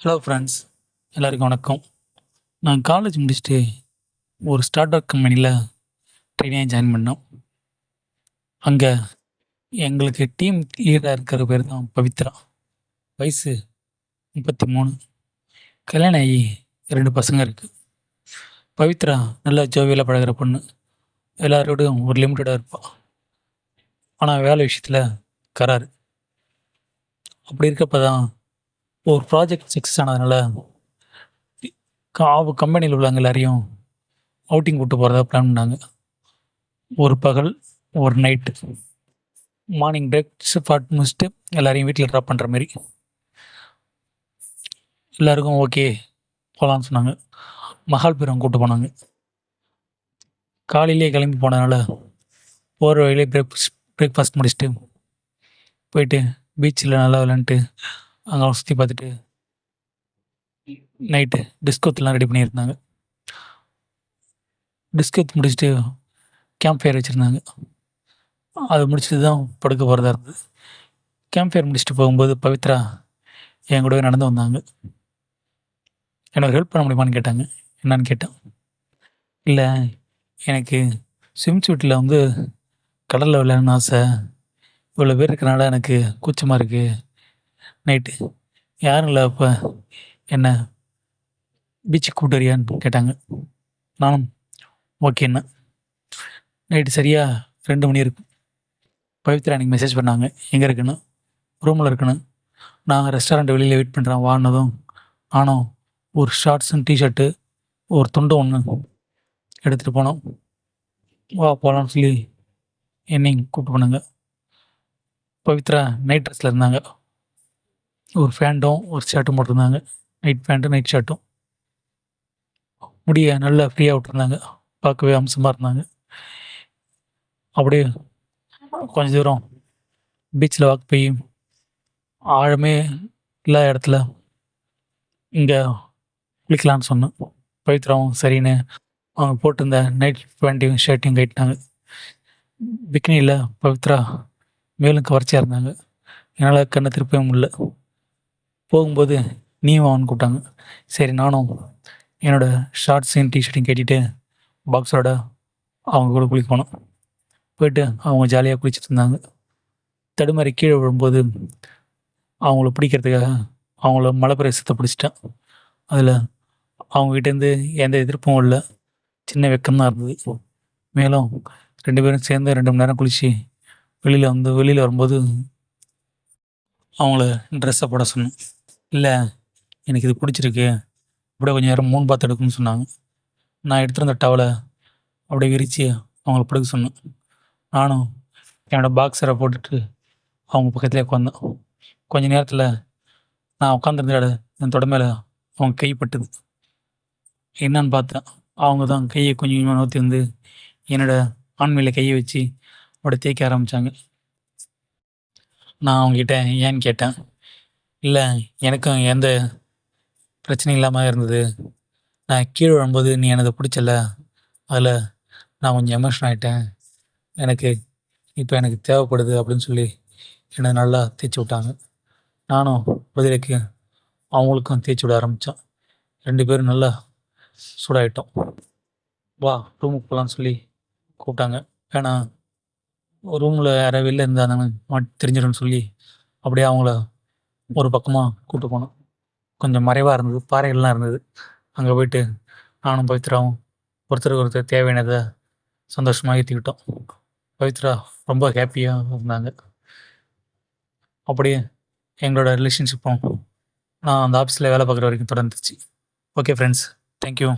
Hello friends, எல்லாருக்கும் வணக்கம். நான் காலேஜ் முடிச்சுட்டு ஒரு ஸ்டார்ட் அப் கம்பெனியில் ட்ரெயினியாக ஜாயின் பண்ணோம். அங்கே எங்களுக்கு டீம் லீடராக இருக்கிற பேர் தான் பவித்ரா. வயசு 33. கல்யாணம் ஆகி 2 பசங்க இருக்குது. பவித்ரா நல்லா ஜோவியலாக பழகுற பொண்ணு. எல்லாரோடையும் ஒரு லிமிட்டடாக இருப்பாள். ஆனால் வேலை விஷயத்தில் கராரு. அப்படி இருக்கப்போ தான் ஒரு ப்ராஜெக்ட் சக்ஸஸ் ஆனதுனால கம்பெனியில் உள்ளவங்க எல்லாரையும் அவுட்டிங் கூப்பிட்டு போகிறதா பிளான் பண்ணாங்க. ஒரு பகல் ஒரு நைட்டு மார்னிங் பிரேக்ஃபாஸ்ட் முடிச்சுட்டு எல்லாரையும் வீட்டில் ட்ராப் பண்ணுற மாதிரி எல்லாருக்கும் ஓகே போகலான்னு சொன்னாங்க. மகால்புரம் கூப்பிட்டு போனாங்க. காலையிலே கிளம்பி போனதுனால போகிற வழியிலே பிரேக்ஃபாஸ்ட் முடிச்சுட்டு போயிட்டு பீச்சில் நல்லா விளாண்டுட்டு அங்கே சுற்றி பார்த்துட்டு நைட்டு டிஸ்கோத்தெலாம் ரெடி பண்ணியிருந்தாங்க. டிஸ்கோத் முடிச்சுட்டு கேம்ப் ஃபயர் வச்சுருந்தாங்க. அதை முடிச்சுட்டு தான் படுக்க போகிறதா இருந்தது. கேம்ப் ஃபயர் முடிச்சுட்டு போகும்போது பவித்ரா என் கூடவே நடந்து வந்தாங்க. எனக்கு ஹெல்ப் பண்ண முடியுமான்னு கேட்டாங்க. என்னான்னு கேட்டேன். இல்லை, எனக்கு ஸ்விம் சூட்டில் கடலில் விளையாடணும்னு ஆசை. இவ்வளோ பேர் இருக்கிறனால எனக்கு கூச்சமாக இருக்குது. நைட்டு யாரும் இல்லை, அப்போ என்ன பீச்சுக்கு கூப்பிட்டு வரியான்னு கேட்டாங்க. நானும் ஓகேண்ணா. நைட்டு சரியாக 2 மணி இருக்கும். பவித்ரா எனக்கு மெசேஜ் பண்ணாங்க, எங்கே இருக்குன்னு. ரூமில் இருக்குன்னு. நான் ரெஸ்டாரண்ட் வெளியில் வெயிட் பண்ணுறேன் வாங்கினதும் நானும் ஒரு ஷார்ட்ஸும் டிஷர்ட்டு ஒரு துண்டு ஒன்று எடுத்துகிட்டு போனோம். வா போகலான்னு சொல்லி என்னையும் கூப்பிட்டு போனாங்க. பவித்ரா நைட் ட்ரெஸ்ஸில் இருந்தாங்க. ஒரு ஃபேண்ட்டும் ஒரு ஷர்ட்டும் போட்டிருந்தாங்க. நைட் பேண்ட்டும் நைட் ஷர்ட்டும். முடிய நல்லா ஃப்ரீயாக விட்டுருந்தாங்க. பார்க்கவே அம்சமாக இருந்தாங்க. அப்படியே கொஞ்சம் தூரம் பீச்சில் வாக் போய் ஆழமே இல்லாத இடத்துல இங்கே குளிக்கலான்னு சொன்னேன். பவித்ராவும் சரின்னு அவங்க போட்டிருந்த நைட் பேண்ட்டையும் ஷர்ட்டையும் கட்டினாங்க. பிக்னியில் பவித்ரா மேலும் கவர்ச்சியாக இருந்தாங்க. என்னால் கண்ணை திருப்பவே முடியல. போகும்போது நீ வான்னு கூப்பிட்டாங்க. சரி, நானும் என்னோடய ஷார்ட்ஸையும் டிஷர்ட்டையும் கட்டிட்டு பாக்ஸரோட அவங்க கூட குளிக்க போனோம். போயிட்டு அவங்க ஜாலியாக குளிச்சுட்டு இருந்தாங்க. தடுமாறி கீழே விழும்போது அவங்கள பிடிக்கிறதுக்காக அவங்கள மலை பிரதேசத்தை பிடிச்சிட்டேன். அதில் அவங்ககிட்டேருந்து எந்த எதிர்ப்பும் இல்லை. சின்ன வெக்கம் தான் இருந்தது. மேலும் 2 பேரும் சேர்ந்து 2 மணி நேரம் குளித்து வெளியில் வரும்போது அவங்கள ட்ரெஸ்ஸை போட சொன்னேன். இல்லை, எனக்கு இது பிடிச்சிருக்கு, அப்படியே கொஞ்சம் நேரம் மூணு பார்த்து எடுக்குன்னு சொன்னாங்க. நான் எடுத்திருந்த டவலை அப்படியே விரித்து அவங்கள படுக்க சொன்னேன். நானும் என்னோடய பாக்ஸரை போட்டுட்டு அவங்க பக்கத்துலேயே உட்காந்தேன். கொஞ்ச நேரத்தில் நான் உட்காந்துருந்த என் தொட மேலே அவங்க கைப்பட்டுது. என்னன்னு பார்த்தேன். அவங்க தான் கையை கொஞ்சம் கொஞ்சமாக நோத்தி என்னோடய ஆண்மையில் கையை வச்சு அப்படியே தேய்க்க ஆரம்பித்தாங்க. நான் அவங்ககிட்ட ஏன்னு கேட்டேன். இல்லை, எனக்கும் எந்த பிரச்சனையும் இல்லாமல் இருந்தது. நான் கீழே விழும்போது நீ எனக்கு பிடிச்சல, அதில் நான் கொஞ்சம் எமோஷன் ஆகிட்டேன். எனக்கு தேவைப்படுது அப்படின்னு சொல்லி என்னை நல்லா தேய்ச்சி விட்டாங்க. நானும் பதிலுக்கு அவங்களுக்கும் தேய்ச்சி விட ஆரம்பித்தோம். 2 பேரும் நல்லா சூடாகிட்டோம். வா ரூமுக்கு போகலான்னு சொல்லி கூப்பிட்டாங்க. வேணாம், ரூமில் யாராவது வெளில இருந்தாங்க தெரிஞ்சிடும்னு சொல்லி அப்படியே அவங்கள ஒரு பக்கமாக கூப்பிட்டு போனோம். கொஞ்சம் மறைவாக இருந்தது, பாறைகள்லாம் இருந்தது. அங்கே போயிட்டு நானும் பவித்ராவும் ஒருத்தருக்கு ஒருத்தர் தேவையானதை சந்தோஷமாக ஏற்றிக்கிட்டோம். பவித்ரா ரொம்ப ஹாப்பியாக இருந்தாங்க. அப்படியே எங்களோட ரிலேஷன்ஷிப்பும் நான் அந்த ஆஃபீஸில் வேலை பார்க்குற வரைக்கும் தொடர்ந்துச்சு. Okay friends, thank you.